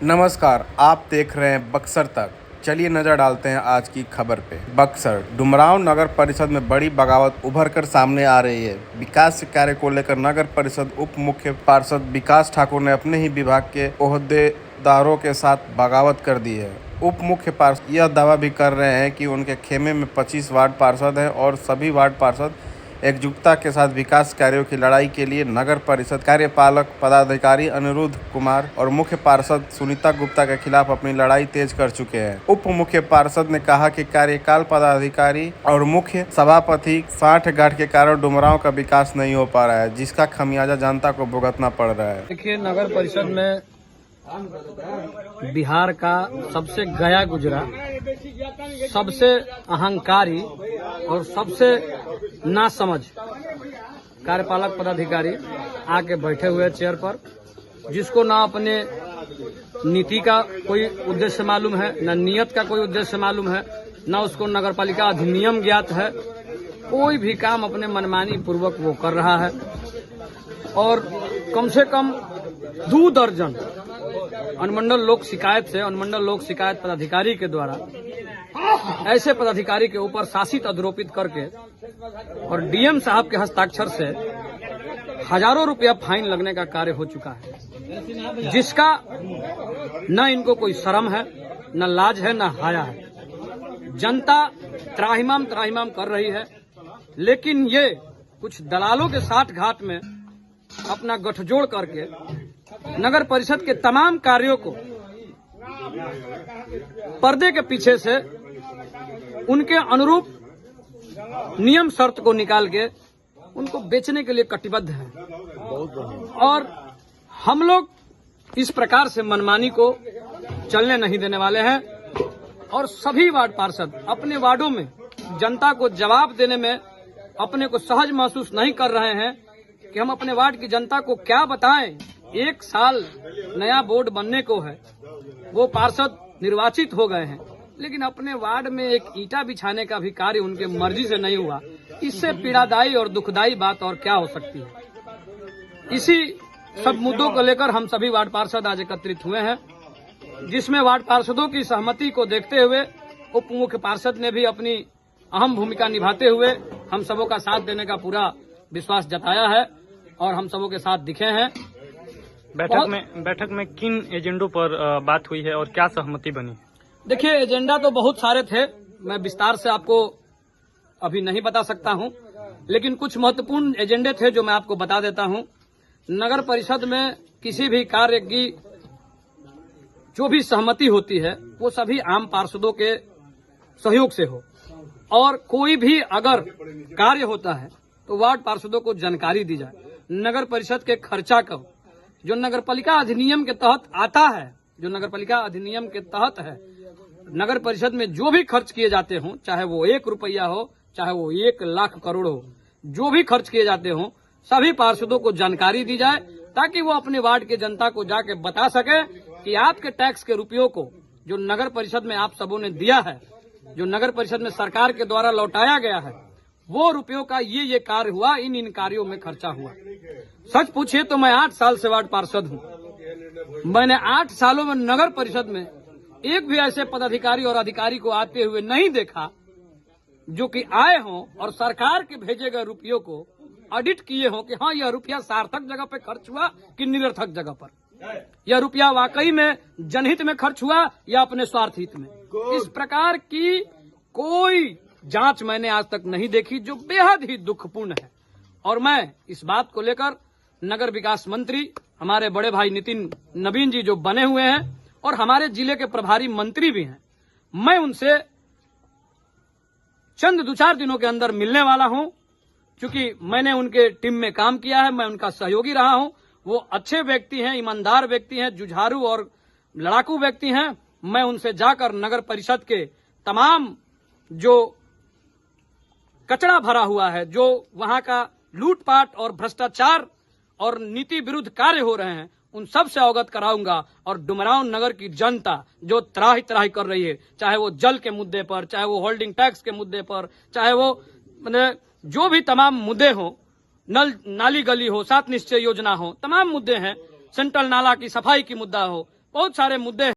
नमस्कार, आप देख रहे हैं बक्सर तक। चलिए नजर डालते हैं आज की खबर पे। बक्सर डुमरांव नगर परिषद में बड़ी बगावत उभर कर सामने आ रही है। विकास कार्य को लेकर नगर परिषद उप मुख्य पार्षद विकास ठाकुर ने अपने ही विभाग के ओहदेदारों के साथ बगावत कर दी है। उप मुख्य पार्षद यह दावा भी कर रहे हैं कि उनके खेमे में 25 वार्ड पार्षद हैं और सभी वार्ड पार्षद एकजुटता के साथ विकास कार्यों की लड़ाई के लिए नगर परिषद कार्यपालक पदाधिकारी अनिरुद्ध कुमार और मुख्य पार्षद सुनीता गुप्ता के खिलाफ अपनी लड़ाई तेज कर चुके हैं। उप मुख्य पार्षद ने कहा कि कार्यकाल पदाधिकारी और मुख्य सभापति साठगांठ के कारण डुमरांव का विकास नहीं हो पा रहा है, जिसका खमियाजा जनता को भुगतना पड़ रहा है। देखिए, नगर परिषद में बिहार का सबसे गया गुजरा, सबसे अहंकारी और सबसे नासमझ कार्यपालक पदाधिकारी आके बैठे हुए चेयर पर, जिसको ना अपने नीति का कोई उद्देश्य मालूम है, ना नियत का कोई उद्देश्य मालूम है, ना उसको नगरपालिका अधिनियम ज्ञात है। कोई भी काम अपने मनमानी पूर्वक वो कर रहा है और कम से कम 2 दर्जन अनुमंडल लोक शिकायत पदाधिकारी के द्वारा ऐसे पदाधिकारी के ऊपर शासित आरोपित करके और डीएम साहब के हस्ताक्षर से हजारों रुपया फाइन लगने का कार्य हो चुका है, जिसका न इनको कोई शर्म है, न लाज है, न हाया है। जनता त्राहिमाम कर रही है, लेकिन ये कुछ दलालों के साठगांठ में अपना गठजोड़ करके नगर परिषद के तमाम कार्यों को पर्दे के पीछे से उनके अनुरूप नियम शर्त को निकाल के उनको बेचने के लिए कटिबद्ध हैं। और हम लोग इस प्रकार से मनमानी को चलने नहीं देने वाले हैं और सभी वार्ड पार्षद अपने वार्डों में जनता को जवाब देने में अपने को सहज महसूस नहीं कर रहे हैं कि हम अपने वार्ड की जनता को क्या बताएं। 1 साल नया बोर्ड बनने को है, वो पार्षद निर्वाचित हो गए हैं, लेकिन अपने वार्ड में एक ईंटा बिछाने का भी कार्य उनके मर्जी से नहीं हुआ। इससे पीड़ादायी और दुखदायी बात और क्या हो सकती है। इसी सब मुद्दों को लेकर हम सभी वार्ड पार्षद आज एकत्रित हुए हैं, जिसमें वार्ड पार्षदों की सहमति को देखते हुए उप मुख्य पार्षद ने भी अपनी अहम भूमिका निभाते हुए हम सबों का साथ देने का पूरा विश्वास जताया है और हम सबों के साथ दिखे हैं। बैठक में किन एजेंडों पर बात हुई है और क्या सहमति बनी? देखिए, एजेंडा तो बहुत सारे थे, मैं विस्तार से आपको अभी नहीं बता सकता हूं, लेकिन कुछ महत्वपूर्ण एजेंडे थे जो मैं आपको बता देता हूं। नगर परिषद में किसी भी कार्य की जो भी सहमति होती है वो सभी आम पार्षदों के सहयोग से हो, और कोई भी अगर कार्य होता है तो वार्ड पार्षदों को जानकारी दी जाए। नगर परिषद के खर्चा को जो नगरपालिका अधिनियम के तहत आता है, नगर परिषद में जो भी खर्च किए जाते हों, चाहे वो 1 रुपया हो, चाहे वो 1 लाख करोड़ हो, जो भी खर्च किए जाते हों, सभी पार्षदों को जानकारी दी जाए, ताकि वो अपने वार्ड के जनता को जाके बता सके कि आपके टैक्स के रुपयों को जो नगर परिषद में आप सबों ने दिया है, जो नगर परिषद में सरकार के द्वारा लौटाया गया है, वो रुपयों का ये कार्य हुआ, इन कार्यों में खर्चा हुआ। सच पूछिए तो मैं 8 साल से वार्ड पार्षद हूं। मैंने 8 सालों में नगर परिषद में एक भी ऐसे पदाधिकारी और अधिकारी को आते हुए नहीं देखा जो कि आए हों और सरकार के भेजे गए रुपयों को ऑडिट किए हों कि हाँ, यह रुपया सार्थक जगह पे खर्च हुआ कि निरर्थक जगह पर, यह रुपया वाकई में जनहित में खर्च हुआ या अपने स्वार्थ हित में। इस प्रकार की कोई जांच मैंने आज तक नहीं देखी, जो बेहद ही दुखपूर्ण है। और मैं इस बात को लेकर नगर विकास मंत्री हमारे बड़े भाई नितिन नवीन जी जो बने हुए हैं और हमारे जिले के प्रभारी मंत्री भी हैं, मैं उनसे चंद 2-4 दिनों के अंदर मिलने वाला हूं, क्योंकि मैंने उनके टीम में काम किया है, मैं उनका सहयोगी रहा हूं। वो अच्छे व्यक्ति हैं, ईमानदार व्यक्ति हैं, जुझारू और लड़ाकू व्यक्ति हैं। मैं उनसे जाकर नगर परिषद के तमाम जो कचरा भरा हुआ है, जो वहां का लूटपाट और भ्रष्टाचार और नीति विरुद्ध कार्य हो रहे हैं, उन सब से अवगत कराऊंगा। और डुमरांव नगर की जनता जो त्राही कर रही है, चाहे वो जल के मुद्दे पर, चाहे वो होल्डिंग टैक्स के मुद्दे पर, चाहे वो जो भी तमाम मुद्दे हो, नाली गली हो, 7 निश्चय योजना हो, तमाम मुद्दे हैं, सेंट्रल नाला की सफाई की मुद्दा हो, बहुत सारे मुद्दे हैं।